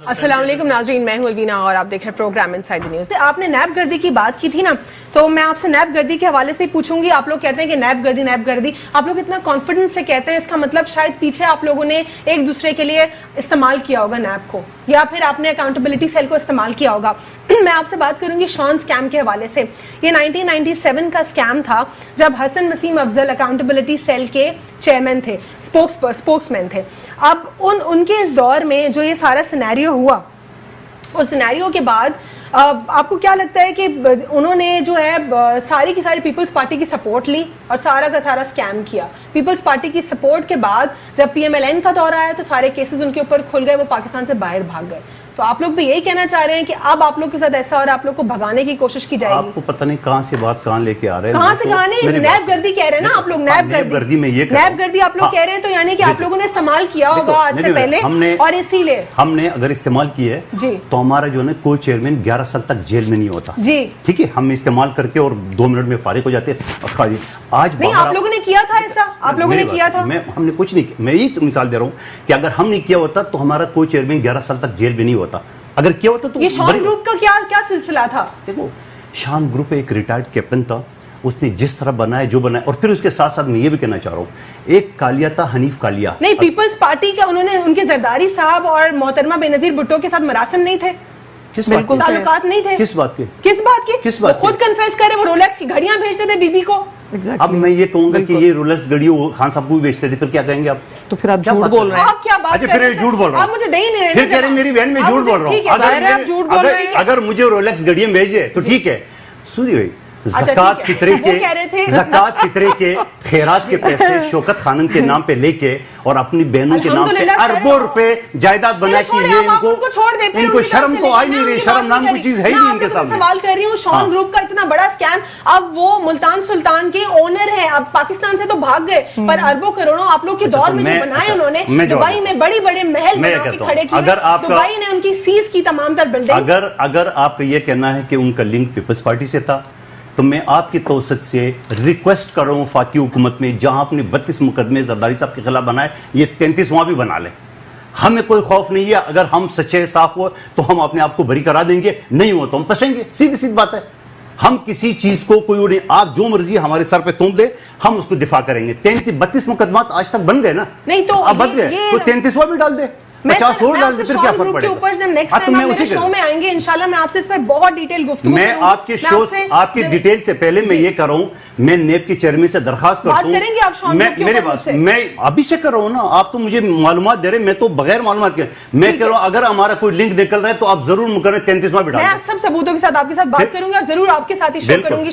السلام علیکم ناظرین، میں ہوں الوینا اور آپ دیکھ رہے ہیں پروگرام انسائیڈ دی نیوز۔ آپ نے نیب گردی کی بات کی تھی نا، تو میں آپ سے نیب گردی کے حوالے سے پوچھوں گی۔ آپ لوگ کہتے ہیں کہ نیب گردی، آپ لوگ اتنا کانفیڈنس سے کہتے ہیں، اس کا مطلب شاید پیچھے آپ لوگوں نے ایک دوسرے کے لیے استعمال کیا ہوگا نیب کو، یا پھر آپ نے اکاؤنٹیبلٹی سیل کو استعمال کیا ہوگا۔ میں آپ سے بات کروں گی شان اسکیم کے حوالے سے۔ یہ 1997 کا اسکیم تھا جب حسن وسیم افضل اکاؤنٹیبلٹی سیل کے چیئرمین تھے، اسپوکس مین تھے۔ اب ان کے اس دور میں جو یہ سارا سینیریو ہوا، اس سینیریو کے بعد آپ کو کیا لگتا ہے کہ انہوں نے جو ہے ساری کی ساری پیپلز پارٹی کی سپورٹ لی اور سارا کا سارا اسکیم کیا؟ پیپلز پارٹی کی سپورٹ کے بعد جب پی ایم ایل این کا دور آیا تو سارے کیسز ان کے اوپر کھل گئے، وہ پاکستان سے باہر بھاگ گئے۔ تو آپ لوگ بھی یہی کہنا چاہ رہے ہیں کہ اب آپ لوگ کے ساتھ ایسا اور آپ لوگ کو بھگانے کی کوشش کی جائے گی؟ آپ کو پتہ نہیں کہاں سے بات کہاں لے کے آ رہے ہیں، کہاں سے کہاں نہیں، نیب گردی کہہ رہے ہیں نا آپ لوگ، نیب گردی میں یہ نیب گردی آپ لوگ کہہ رہے ہیں، تو یعنی کہ آپ لوگوں نے استعمال کیا ہوگا آج سے پہلے، اور اسی لیے ہم نے اگر استعمال کیا ہے تو ہمارا جو ہے کوئی چیئرمین 11 سال تک جیل میں نہیں ہوتا جی، ٹھیک ہے؟ ہم استعمال کر کے اور 2 منٹ میں فارغ ہو جاتے ہیں۔ آج نہیں، آپ لوگوں نے کیا تھا ایسا، آپ لوگوں نے کیا تھا؟ ہم نے کچھ نہیں کیا، میں یہی مثال دے رہا ہوں کہ اگر ہم نہیں کیا ہوتا تو ہمارا کوئی چیئرمین 11 سال تک جیل میں نہیں ہوتا۔ اگر کیا ہوتا تو یہ شان گروپ کا کیا سلسلہ تھا؟ دیکھو، شان گروپ ایک ریٹائرڈ کیپٹن تھا، اس نے جس طرح بنایا جو بنایا، اور پھر اس کے ساتھ ساتھ میں یہ بھی کہنا چاہ رہا ہوں، ایک کالیا تھا حنیف کالیا، نہیں پیپلز پارٹی کا انہوں نے ان کے زرداری صاحب اور محترمہ بے نظیر بھٹو کے ساتھ مراسم نہیں تھے، بالکل تعلقات نہیں تھے۔ کس بات کے خود کنفیس کرے، وہ رولیکس کی گھڑیاں بھیجتے تھے بی بی کو۔ اب میں یہ کہوں گا کہ یہ رولیکس گھڑی وہ خان صاحب کو بھی بیچتے تھے، پھر کیا کہیں گے آپ؟ تو پھر آپ جھوٹ بول رہے ہیں۔ آپ کیا بات کر رہے ہیں؟ جھوٹ بول رہا ہوں، آپ مجھے دے ہی نہیں رہے، پھر کہہ رہے ہیں میری بہن میں جھوٹ بول رہا ہوں۔ اگر مجھے رولیکس گھڑیاں بھیجے تو ٹھیک ہے، سوری بھائی، زکوٰۃ فطرے کے خیرات کے پیسے شوکت خانم کے نام پہ لے کے اور اپنی بہنوں کے نام پہ اربوں روپے جائیداد بنا کے ان کو شرم تو آئی نہیں رہی، شرم نام کوئی چیز ہے ہی نہیں ان کے سامنے۔ سوال کر رہی ہوں، شان گروپ کا اتنا بڑا اسکیم، اب وہ ملتان سلطان کے اونر ہیں، اب پاکستان سے تو بھاگ گئے، پر اربوں کروڑوں آپ لوگ کے دور میں جو بنائے انہوں نے، دبئی میں بڑے بڑے محل بنا کے کھڑے کیے، دبئی نے ان کی سیز کی تمام تر بلڈنگ۔ اگر آپ کا یہ کہنا ہے کہ ان کا لنک پیپلز پارٹی سے تھا تو میں آپ کی توسط سے ریکویسٹ کر رہا ہوں فاقی حکومت میں، جہاں اپنے 32 مقدمے زرداری صاحب کے خلاف بنائے، یہ 33واں بھی بنا لیں۔ ہمیں کوئی خوف نہیں ہے، اگر ہم سچے صاف ہو تو ہم اپنے آپ کو بری کرا دیں گے، نہیں ہو تو ہم پسیں گے، سیدھی بات ہے۔ ہم کسی چیز کو کوئی نہیں، آپ جو مرضی ہمارے سر پہ توم دے، ہم اس کو دفاع کریں گے۔ 32 مقدمات آج تک بن گئے نا، نہیں تو اب بن گئے تو 33واں بھی ڈال دے، 50 اور ڈال دے، پھر کیا فرق پڑے گا؟ جب نیکسٹ ٹائم آپ میرے شو میں آئیں گے انشاءاللہ میں آپ سے اس پر بہت ڈیٹیل گفتگو کروں گی۔ میں آپ کے شو، آپ کی ڈیٹیل سے پہلے میں یہ کر رہا ہوں، میں نیب کے چیئرمین سے درخواست کرتا ہوں، بات کریں گے آپ شان گروپ کے اوپر سے؟ میں ابھی سے کر رہا ہوں نا، آپ تو مجھے معلومات دے رہے ہیں، میں تو بغیر معلومات کے میں کہہ رہا ہوں اگر ہمارا کوئی لنک نکل رہا ہے تو آپ ضرور مقرر 33واں بھی ڈالیں۔ میں سب ثبوتوں کے ساتھ آپ کے ساتھ بات کروں گی اور ضرور آپ کے ساتھ ہی شو کروں گی۔